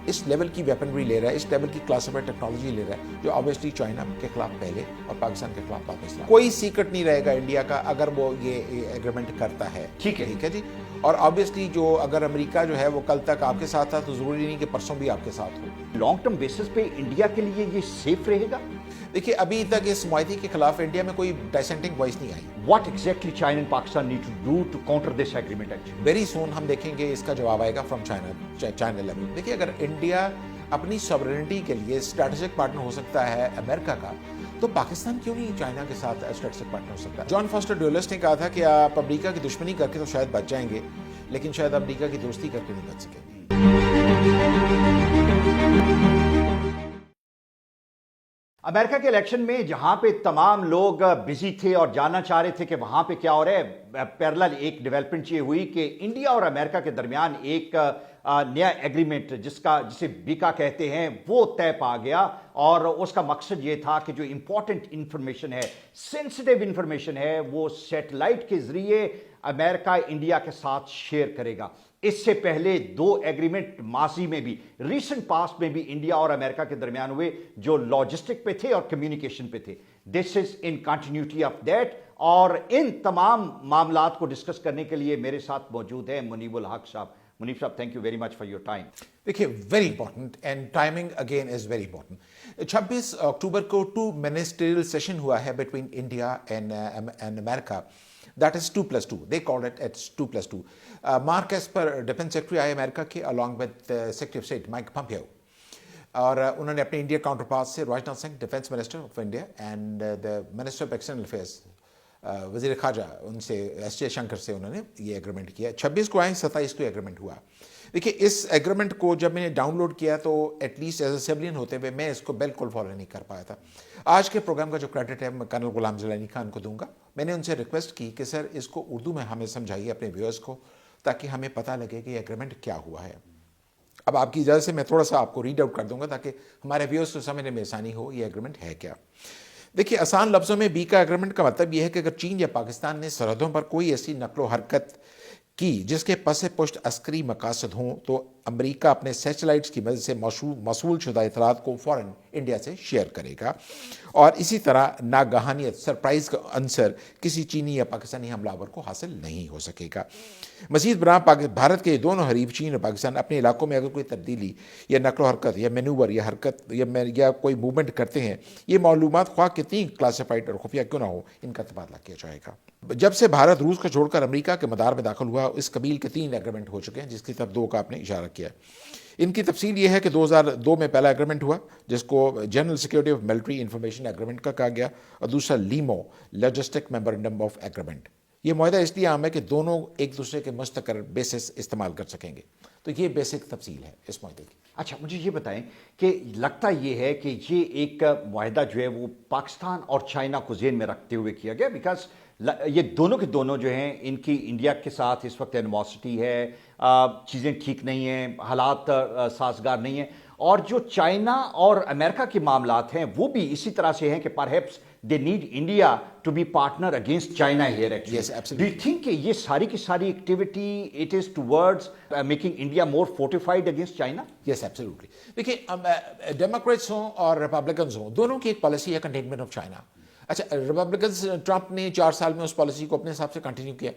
اس level کی weaponry لے رہا ہے, اس لیول کی کلاسیفائڈ ٹیکنالوجی لے رہا ہے, جو آبویسلی چائنا کے خلاف پہلے اور پاکستان کے خلاف واپس لا. کوئی سیکرٹ نہیں رہے گا انڈیا کا اگر وہ یہ ایگریمنٹ کرتا ہے. ٹھیک ہے جی. اور آبویسلی جو اگر امریکہ جو ہے وہ کل تک آپ کے ساتھ تھا تو ضروری نہیں کہ پرسوں بھی آپ کے ساتھ ہو. لانگ ٹرم بیسس پہ انڈیا کے لیے یہ سیف رہے گا؟ دیکھیے ابھی تک اس معاہدے کے خلاف انڈیا میں کوئی ڈسینٹنگ وائس نہیں آئی. What exactly China and Pakistan need to do to counter this agreement actually? Very soon ہم دیکھیں گے اس کا جواب آئے گا فرام چائنا لیول. دیکھیے اگر انڈیا اپنی سوورنٹی کے لیے اسٹریٹجک پارٹنر ہو سکتا ہے امریکہ کا, تو پاکستان کیوں نہیں چائنا کے ساتھ اسٹریٹجک پارٹنر ہو سکتا ہے. جان فاسٹر ڈولس نے کہا تھا کہ آپ امریکہ کی دشمنی کر کے تو شاید بچ جائیں گے, لیکن شاید امریکہ کی دوستی کر کے نہیں بچ سکیں گے. امریکہ کے الیکشن میں جہاں پہ تمام لوگ بزی تھے اور جاننا چاہ رہے تھے کہ وہاں پہ کیا ہو رہا ہے, پیرلل ایک ڈیولپمنٹ یہ ہوئی کہ انڈیا اور امریکہ کے درمیان ایک نیا ایگریمنٹ جسے بیکا کہتے ہیں وہ طے پا گیا, اور اس کا مقصد یہ تھا کہ جو امپورٹنٹ انفارمیشن ہے, سینسٹیو انفارمیشن ہے, وہ سیٹلائٹ کے ذریعے امریکہ انڈیا کے ساتھ شیئر کرے گا. اس سے پہلے دو ایگریمنٹ ماضی میں بھی, ریسنٹ پاسٹ میں بھی انڈیا اور امریکہ کے درمیان ہوئے جو لاجسٹک پہ تھے اور کمیونیکیشن پہ تھے. دس از ان کنٹینیوٹی آف دیٹ. اور ان تمام معاملات کو ڈسکس کرنے کے لیے میرے ساتھ موجود ہیں منیب الحق صاحب. منیب صاحب, thank you very much for your time. دیکھیے very important and timing again is very important. 26 اکتوبر کو 2 منسٹریل سیشن ہوا ہے between India and America. That is 2+2. They called it as 2+2. Mark Esper, Defense Secretary آئے امریکہ کے along with Secretary of State Mike Pompeo. اور انہوں نے اپنے انڈیا کاؤنٹر پارٹ سے Rajnath Singh defence minister of India and the minister of external affairs وزیر خارجہ ان سے ایس جے شنکر سے انہوں نے یہ ایگریمنٹ کیا. 26 کو آئے, 27 کو ایگریمنٹ ہوا. دیکھیے اس ایگریمنٹ کو جب میں نے ڈاؤن لوڈ کیا تو at least as a civilian ہوتے ہوئے میں اس کو بالکل فالو نہیں کر پایا تھا. آج کے پروگرام کا جو کریڈٹ ہے میں کرنل غلام زیلانی خان کو دوں گا. میں نے ان سے ریکویسٹ کی کہ سر اس کو اردو میں ہمیں سمجھائیے اپنے ویورز کو, تاکہ ہمیں پتہ لگے کہ یہ ایگریمنٹ کیا ہوا ہے. اب آپ کی اجازت سے میں تھوڑا سا آپ کو ریڈ آؤٹ کر دوں گا تاکہ ہمارے ویورز کو سمجھنے میں آسانی ہو یہ ایگریمنٹ ہے کیا. دیکھیے آسان لفظوں میں بی کا ایگریمنٹ کا مطلب یہ ہے کہ اگر چین یا پاکستان نے سرحدوں پر کوئی ایسی نقل و حرکت کی جس کے پس پشت عسکری مقاصد ہوں, تو امریکہ اپنے سیٹلائٹس کی مدد سے موصول شدہ اطلاعات کو فوراً انڈیا سے شیئر کرے گا. اور اسی طرح ناگہانیت سرپرائز کا عنصر کسی چینی یا پاکستانی حملہ آور کو حاصل نہیں ہو سکے گا. مزید برآں بھارت کے دونوں حریف چین اور پاکستان اپنے علاقوں میں اگر کوئی تبدیلی یا نقل و حرکت یا مینوور یا حرکت یا کوئی موومنٹ کرتے ہیں, یہ معلومات خواہ کتنی کلاسیفائڈ اور خفیہ کیوں نہ ہو, ان کا تبادلہ کیا جائے گا. جب سے بھارت روس کو چھوڑ کر امریکہ کے مدار میں داخل ہوا, اس قبیل کے 3 ایگریمنٹ ہو چکے ہیں, جس کی طرف 2 کا آپ نے اشارہ کیا. ان کی تفصیل یہ ہے کہ 2002 میں پہلا ایگریمنٹ ہوا جس کو general security of military information agreement کا کہا گیا, اور دوسرا لیمو لاجسٹک میمورنڈم آف ایگریمنٹ. یہ معاہدہ اس لیے عام ہے کہ دونوں ایک دوسرے کے مستقر بیسس استعمال کر سکیں گے. تو یہ بیسک تفصیل ہے اس معاہدے کی. اچھا مجھے یہ بتائیں کہ لگتا یہ ہے کہ یہ ایک معاہدہ جو ہے وہ پاکستان اور چائنا کو ذہن میں رکھتے ہوئے کیا گیا, بیکاز یہ دونوں کے دونوں جو ہیں ان کی انڈیا کے ساتھ اس وقت اینیموسٹی ہے, چیزیں ٹھیک نہیں ہیں, حالات سازگار نہیں ہیں, اور جو چائنا اور امریکہ کے معاملات ہیں وہ بھی اسی طرح سے ہیں کہ perhaps they need India to be partner against China here actually. Yes, absolutely. Do you think کہ یہ ساری کی ساری activity it is towards making India more fortified against China? Yes, absolutely. دیکھیے ڈیموکریٹس ہوں اور ریپبلکنز ہوں, دونوں کی ایک پالیسی ہے کنٹینمنٹ آف چائنا. اچھا ریپبلکنز ٹرمپ نے 4 سال میں اس پالیسی کو اپنے حساب سے کنٹینیو کیا.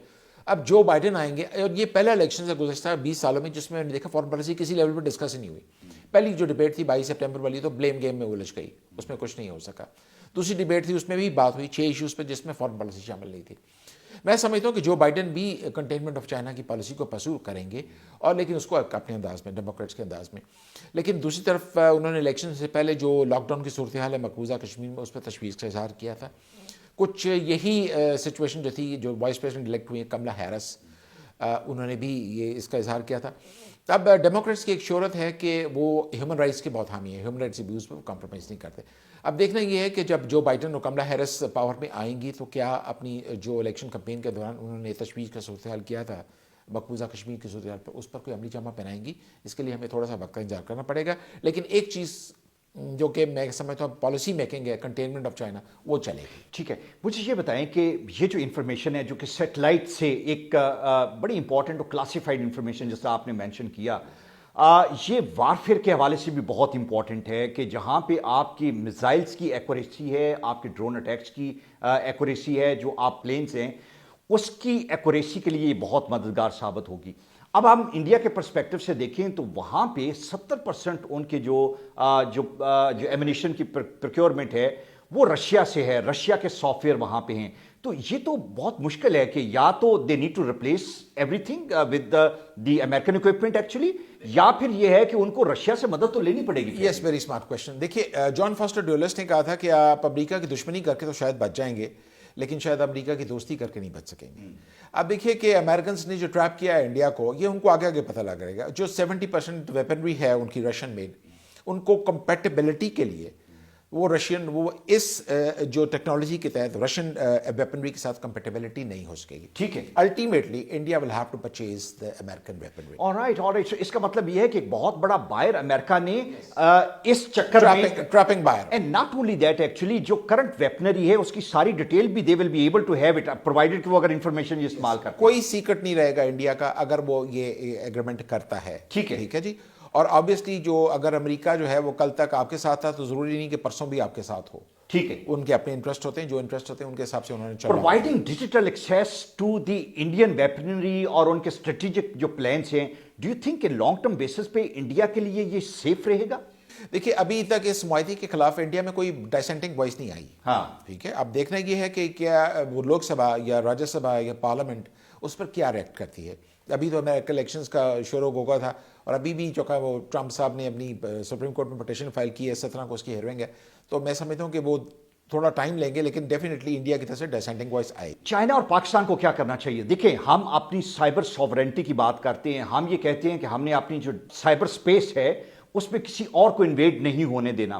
اب جو بائیڈن آئیں گے, اور یہ پہلا الیکشن ہے گزشتہ 20 سالوں میں جس میں نے دیکھا فارن پالیسی کسی لیول پہ ڈسکس ہی نہیں ہوئی. پہلی جو ڈبیٹ تھی 22 سپٹمبر والی تو بلیم گیم میں الجھ گئی, اس میں کچھ نہیں ہو سکا. دوسری ڈبیٹ تھی اس میں بھی بات ہوئی 6 ایشوز پہ جس میں فارن پالیسی شامل نہیں تھی. میں سمجھتا ہوں کہ جو بائیڈن بھی کنٹینمنٹ آف چائنا کی پالیسی کو پرسو کریں گے, اور لیکن اس کو اپنے انداز میں, ڈیموکریٹس کے انداز میں. لیکن دوسری طرف انہوں نے الیکشن سے پہلے جو لاک ڈاؤن کی صورتحال ہے مقبوضہ کشمیر میں, اس پہ تشویش کا اظہار کیا تھا. کچھ یہی سچویشن جو تھی, جو وائس پریزیڈنٹ الیکٹ ہوئی ہیں کملا ہیرس, انہوں نے بھی یہ اس کا اظہار کیا تھا. اب ڈیموکریٹس کی ایک شہرت ہے کہ وہ ہیومن رائٹس کے بہت حامی ہیں, ہیومن رائٹس ایبیوز پہ وہ کمپرومائز نہیں کرتے. اب دیکھنا یہ ہے کہ جب جو بائیڈن اور کملا ہیرس پاور میں آئیں گی تو کیا اپنی جو الیکشن کمپین کے دوران انہوں نے تشویش کا صورتحال کیا تھا مقبوضہ کشمیر کی صورتحال پر, اس پر کوئی عملی جامہ پہنائیں گی. اس کے لیے ہمیں تھوڑا سا وقت کا انتظار کرنا پڑے گا. لیکن ایک چیز جو کہ میں سمجھتا ہوں پالیسی میکنگ ہے کنٹینمنٹ آف چائنا, وہ چلے گی. ٹھیک ہے, مجھے یہ بتائیں کہ یہ جو انفارمیشن ہے جو کہ سیٹلائٹ سے ایک بڑی امپورٹنٹ اور کلاسیفائڈ انفارمیشن جس طرح آپ نے مینشن کیا, یہ وارفیئر کے حوالے سے بھی بہت امپورٹنٹ ہے کہ جہاں پہ آپ کی میزائلز کی ایکوریسی ہے، آپ کے ڈرون اٹیکس کی ایکوریسی ہے، جو آپ پلینز ہیں اس کی ایکوریسی کے لیے یہ بہت مددگار ثابت ہوگی۔ اب ہم انڈیا کے پرسپیکٹو سے دیکھیں تو وہاں پہ 70% ان کے جو ایمونیشن کی پروکیورمنٹ ہے وہ رشیا سے ہے، رشیا کے سافٹ ویئر وہاں پہ ہیں۔ تو یہ تو بہت مشکل ہے کہ یا تو they need to replace everything with the American equipment actually, یا پھر یہ ہے کہ ان کو رشیا سے مدد تو لینی پڑے گی۔ یس، ویری اسمارٹ کوشچن۔ دیکھیے، جان فاسٹر ڈولس نے کہا تھا کہ آپ امریکہ کی دشمنی کر کے تو شاید بچ جائیں گے، لیکن شاید امریکہ کی دوستی کر کے نہیں بچ سکیں گے۔ اب دیکھیے کہ امریکنز نے جو ٹریپ کیا ہے انڈیا کو، یہ ان کو آگے آگے پتہ لگ رہے گا۔ جو 70% ویپنری ہے ان کی رشین میڈ، ان کو کمپیٹیبلٹی کے لیے وہ اس جو ٹیکنالوجی کے تحت رشین ویپنری کے ساتھ کمپیٹیبلٹی نہیں ہو سکے گی۔ ٹھیک ہے، ultimately India will have to purchase the American weaponry. Alright, اس کا مطلب یہ ہے کہ ایک بہت بڑا بائر امریکہ نے اس چکر میں، trapping buyer, and not only that, actually جو کرنٹ ویپنری ہے اس کی ساری ڈیٹیل بھی they will be able to have it, provided کہ وہ اگر انفارمیشن یہ استعمال کرتا ہے۔ کوئی سیکرٹ نہیں رہے گا انڈیا کا اگر وہ یہ ایگریمنٹ کرتا ہے۔ ٹھیک ہے، ٹھیک ہے جی۔ اور آبویسلی جو اگر امریکہ جو ہے وہ کل تک آپ کے ساتھ تھا تو ضروری نہیں کہ پرسوں بھی آپ کے ساتھ ہو۔ ٹھیک ہے، ان کے اپنے انٹرسٹ ہوتے ہیں، جو انٹرسٹ ہوتے ہیں ان کے حساب سے انہوں نے چلنا۔ Providing digital access to the Indian weaponry اور ان کے اسٹریٹجک جو پلانس ہیں، ڈو یو تھنک کہ لانگ ٹرم بیسس پہ انڈیا کے لیے یہ سیف رہے گا؟ دیکھیے، ابھی تک اس معاہدے کے خلاف انڈیا میں کوئی ڈائسینٹنگ وائس نہیں آئی۔ ہاں، ٹھیک ہے، اب دیکھنا یہ ہے کہ کیا وہ لوک سبھا یا راجیہ سبھا یا پارلیمنٹ اس پر کیا ریئیکٹ کرتی ہے۔ ابھی تو امیریکن الیکشنز کا شور و گوگا تھا، اور ابھی بھی جو کہ وہ ٹرمپ صاحب نے اپنی سپریم کورٹ میں پٹیشن فائل کی ہے، 17 کو اس کی ہیئرنگ ہے، تو میں سمجھتا ہوں کہ وہ تھوڑا ٹائم لیں گے، لیکن ڈیفینیٹلی انڈیا کی طرف سے ڈائسینٹنگ وائس آئے۔ چائنا اور پاکستان کو کیا کرنا چاہیے؟ دیکھیں، ہم اپنی سائبر سوورنٹی کی بات کرتے ہیں، ہم یہ کہتے ہیں کہ ہم نے اپنی جو سائبر سپیس ہے اس میں کسی اور کو انویڈ نہیں ہونے دینا۔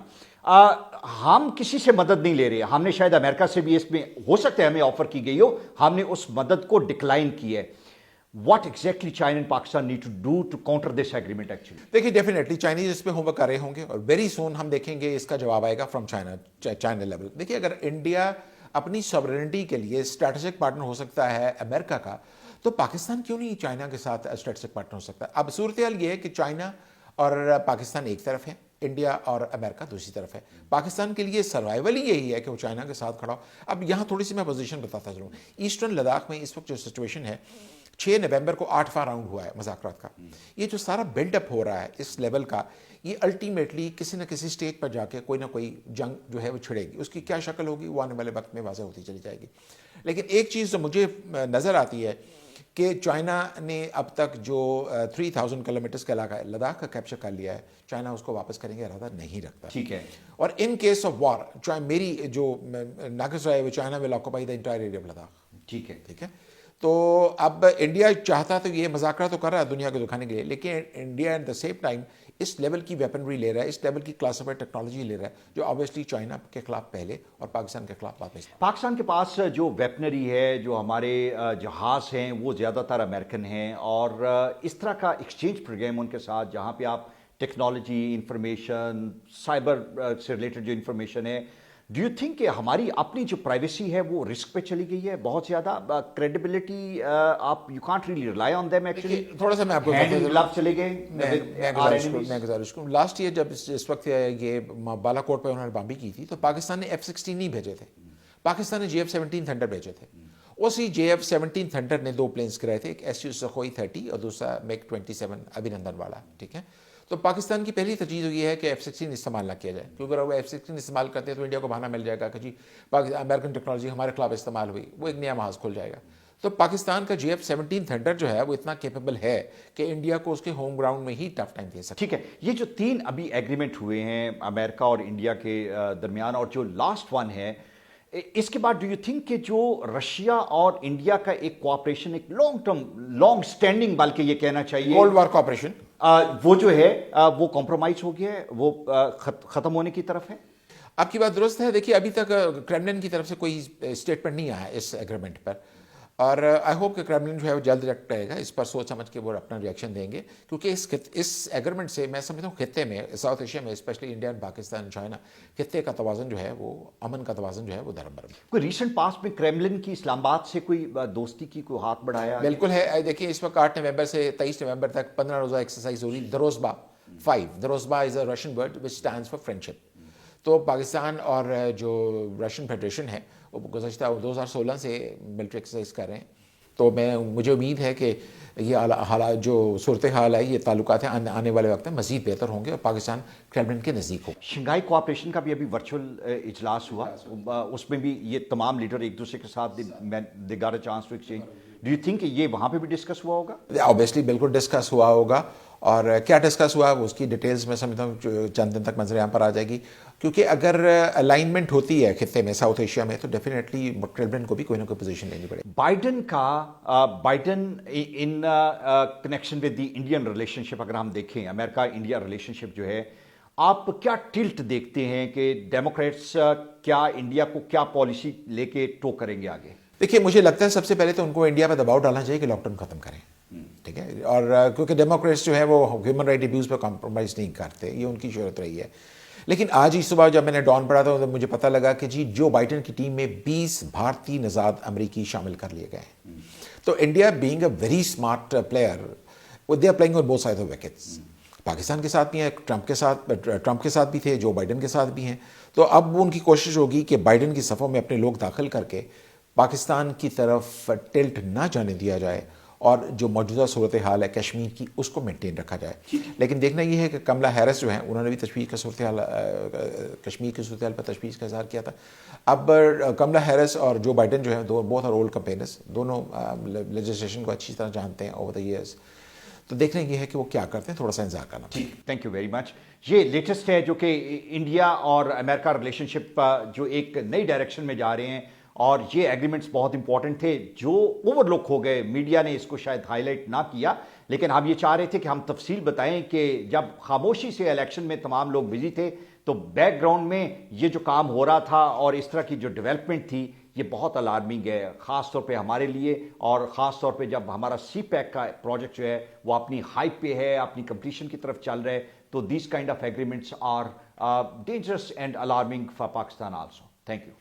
ہم کسی سے مدد نہیں لے رہے، ہم نے شاید امریکہ سے بھی اس میں ہو سکتا ہے ہمیں آفر کی گئی ہو، ہم نے اس مدد کو ڈکلائن کی ہے۔ What exactly China and Pakistan need to do to counter this agreement actually? دیکھیے، ڈیفینیٹلی چائنیز اس پہ ہوم ورک کر رہے ہوں گے، اور ویری سون ہم دیکھیں گے اس کا جواب آئے گا فرام چائنا لیول۔ دیکھیے، اگر انڈیا اپنی سوورنٹی کے لیے اسٹریٹجک پارٹنر ہو سکتا ہے امریکہ کا، تو پاکستان کیوں نہیں چائنا کے ساتھ اسٹریٹجک پارٹنر ہو سکتا ہے؟ اب صورتحال یہ ہے کہ چائنا اور پاکستان ایک طرف ہے، انڈیا اور امریکہ دوسری طرف ہے۔ پاکستان کے لیے سروائیول ہی یہی ہے کہ وہ چائنا کے ساتھ کھڑا ہو۔ اب یہاں تھوڑی سی میں پوزیشن بتاتا چلوں۔ ایسٹرن لداخ میں اس وقت جو سچویشن ہے، 6 نومبر کو 8واں راؤنڈ ہوا ہے مذاکرات کا۔ یہ جو سارا بلڈ اپ ہو رہا ہے اس لیول کا، یہ الٹیمیٹلی کسی نہ کسی سٹیج پر جا کے کوئی نہ کوئی جنگ جو ہے وہ چھڑے گی۔ اس کی کیا شکل ہوگی وہ آنے والے وقت میں واضح ہوتی چلی جائے گی۔ لیکن ایک چیز جو مجھے نظر آتی ہے کہ چائنا نے اب تک جو 3000 کلومیٹرز کا علاقہ ہے لداخ کا کیپچر کر لیا ہے، چائنا اس کو واپس کرنے کا ارادہ نہیں رکھتا۔ ٹھیک ہے، اور ان کیس آف وار، میری جو ناقص رائے وہ China will occupy the entire area of Ladakh. ٹھیک ہے، ٹھیک ہے، تو اب انڈیا چاہتا تو یہ مذاکرات تو کر رہا ہے دنیا کو دکھانے کے لیے، لیکن India at the same time اس لیول کی ویپنری لے رہا ہے، اس لیول کی کلاسیفائڈ ٹیکنالوجی لے رہا ہے، جو آبویسلی چائنا کے خلاف پہلے اور پاکستان کے خلاف بعد میں۔ پاکستان کے پاس جو ویپنری ہے، جو ہمارے جہاز ہیں، وہ زیادہ تر امریکن ہیں، اور اس طرح کا ایکسچینج پروگرام ان کے ساتھ جہاں پہ آپ ٹیکنالوجی، انفارمیشن، سائبر سے ریلیٹڈ جو انفارمیشن ہے، ڈو یو تھنک کہ ہماری اپنی جو پرائیویسی ہے وہ رسک پہ چلی گئی ہے بہت زیادہ؟ کریڈیبلٹی، آپ you can't really rely on them actually. تھوڑا سا میں آپ کو چلے گئے، میں گزارش کروں، لاسٹ ایئر جب اس وقت یہ بالا کوٹ پہ انہوں نے بامبی کی تھی تو پاکستان نے F-16 نہیں بھیجے تھے، پاکستان نے JF-17 تھنڈر بھیجے تھے۔ اسی JF-17 تھنڈر نے 2 پلینس کرائے تھے، ایک SU سخوئی 30 اور دوسرا میک 27 ابھینندن والا۔ ٹھیک ہے، تو پاکستان کی پہلی ترجیح یہ ہے کہ F-16 استعمال نہ کیا جائے، کیونکہ اگر وہ F-16 استعمال کرتے ہیں تو انڈیا کو بہانہ مل جائے گا کہ جی امریکن ٹیکنالوجی ہمارے خلاف استعمال ہوئی، وہ ایک نیا محاذ کھل جائے گا۔ تو پاکستان کا JF-17 تھنڈر جو ہے وہ اتنا کیپیبل ہے کہ انڈیا کو اس کے ہوم گراؤنڈ میں ہی ٹف ٹائم دے سکتا ہے۔ ٹھیک ہے، یہ جو 3 ابھی ایگریمنٹ ہوئے ہیں امریکہ اور انڈیا کے درمیان، اور جو لاسٹ ون ہے، اس کے بعد ڈو یو تھنک کہ جو رشیا اور انڈیا کا ایک کوآپریشن، ایک لانگ ٹرم، لانگ سٹینڈنگ بلکہ یہ کہنا چاہیے، کولڈ وار کوآپریشن، وہ جو ہے وہ کمپرومائز ہو گیا ہے، وہ ختم ہونے کی طرف ہے؟ آپ کی بات درست ہے۔ دیکھیے، ابھی تک کریملن کی طرف سے کوئی اسٹیٹمنٹ نہیں آیا اس ایگریمنٹ پر۔ اور آئی ہوپ کہ کرملن جو ہے وہ جلد ریئیکٹ کرے گا اس پر، سوچ سمجھ کے وہ اپنا ریئیکشن دیں گے، کیونکہ اس ایگریمنٹ سے میں سمجھتا ہوں خطے میں، ساؤتھ ایشیا میں specially India and Pakistan, China, خطے کا توازن جو ہے وہ، امن کا توازن جو ہے وہ دربر میں کوئی ریسنٹ پاس میں کرملن کی اسلام آباد سے کوئی دوستی کی کوئی ہاتھ بڑھایا؟ بالکل ہے. دیکھیے اس وقت 8 نومبر سے 23 نومبر تک 15 روزہ ایکسرسائز ہو رہی، Druzhba 5. Druzhba is a Russian word which stands for friendship. تو پاکستان اور جو رشین فیڈریشن ہے وہ گزشتہ 2016 سے ملٹری ایکسرسائز کر رہے ہیں. تو مجھے امید ہے کہ یہ حالات، جو صورتحال ہے، یہ تعلقات ہیں، آنے والے وقت میں مزید بہتر ہوں گے اور پاکستان کرملن کے نزدیک ہو. شنگھائی کوآپریشن کا بھی ابھی ورچوئل اجلاس ہوا، اس میں بھی یہ تمام لیڈر ایک دوسرے کے ساتھ they got a chance to exchange. Do you think کہ یہ وہاں پہ بھی ڈسکس ہوا ہوگا؟ اوبیسلی بالکل ڈسکس ہوا ہوگا، اور کیا ڈسکس ہوا اس کی ڈیٹیلز میں سمجھتا ہوں چند دن تک منظر عام پر آ جائے گی، کیونکہ اگر الائنمنٹ ہوتی ہے خطے میں، ساؤتھ ایشیا میں، تو ڈیفینیٹلی کرملن کو بھی کوئی نہ کوئی پوزیشن لینی پڑے. Biden in connection with the Indian relationship, اگر ہم دیکھیں امریکہ انڈیا ریلیشن شپ جو ہے، آپ کیا ٹلٹ دیکھتے ہیں کہ ڈیموکریٹس کیا انڈیا کو کیا پالیسی لے کے ٹو کریں گے آگے؟ دیکھیے مجھے لگتا ہے سب سے پہلے تو ان کو انڈیا پہ دباؤ ڈالنا چاہیے کہ لاک ڈاؤن ختم کریں، ٹھیک ہے. اور کیونکہ ڈیموکریٹس جو ہے وہ ہیومن رائٹ ایبیوز پہ کمپرومائز نہیں کرتے، یہ ان کی شہرت رہی ہے. لیکن آج ہی صبح جب میں نے ڈان پڑھا تھا تو مجھے پتہ لگا کہ جی جو بائیڈن کی ٹیم میں 20 بھارتی نژاد امریکی شامل کر لیے گئے ہیں. تو India being a very smart player, they are playing on both side of wickets. Pakistan کے ساتھ بھی ہیں، ٹرمپ کے ساتھ بھی تھے، جو بائیڈن کے ساتھ بھی ہیں. تو اب ان کی کوشش ہوگی کہ بائیڈن کی صفوں میں اپنے لوگ داخل کر کے پاکستان کی طرف ٹلٹ نہ جانے دیا جائے، اور جو موجودہ صورتحال ہے کشمیر کی اس کو مینٹین رکھا جائے. لیکن دیکھنا یہ ہے کہ کملا ہیرس جو ہیں انہوں نے بھی تشویش کا صورتحال، کشمیر کی صورتحال پر تشویش کا اظہار کیا تھا. اب کملا ہیرس اور جو بائیڈن جو ہیں بوتھ آر اولڈ کمپینرز، دونوں لیجسلیشن کو اچھی طرح جانتے ہیں اوور دا ایئرس. تو دیکھنا یہ ہے کہ وہ کیا کرتے ہیں، تھوڑا سا انتظار کرنا. تھینک یو ویری مچ. یہ لیٹسٹ ہے جو کہ انڈیا اور امریکہ ریلیشن شپ جو ایک نئی ڈائریکشن میں جا رہے ہیں، اور یہ ایگریمنٹس بہت امپورٹنٹ تھے جو اوور لک ہو گئے. میڈیا نے اس کو شاید ہائی لائٹ نہ کیا، لیکن ہم یہ چاہ رہے تھے کہ ہم تفصیل بتائیں کہ جب خاموشی سے الیکشن میں تمام لوگ بزی تھے تو بیک گراؤنڈ میں یہ جو کام ہو رہا تھا اور اس طرح کی جو ڈیولپمنٹ تھی یہ بہت الارمنگ ہے، خاص طور پہ ہمارے لیے، اور خاص طور پہ جب ہمارا سی پیک کا پروجیکٹ جو ہے وہ اپنی ہائپ پہ ہے، اپنی کمپلیشن کی طرف چل رہا ہے. تو these kind of agreements are dangerous and alarming for Pakistan also. Thank you.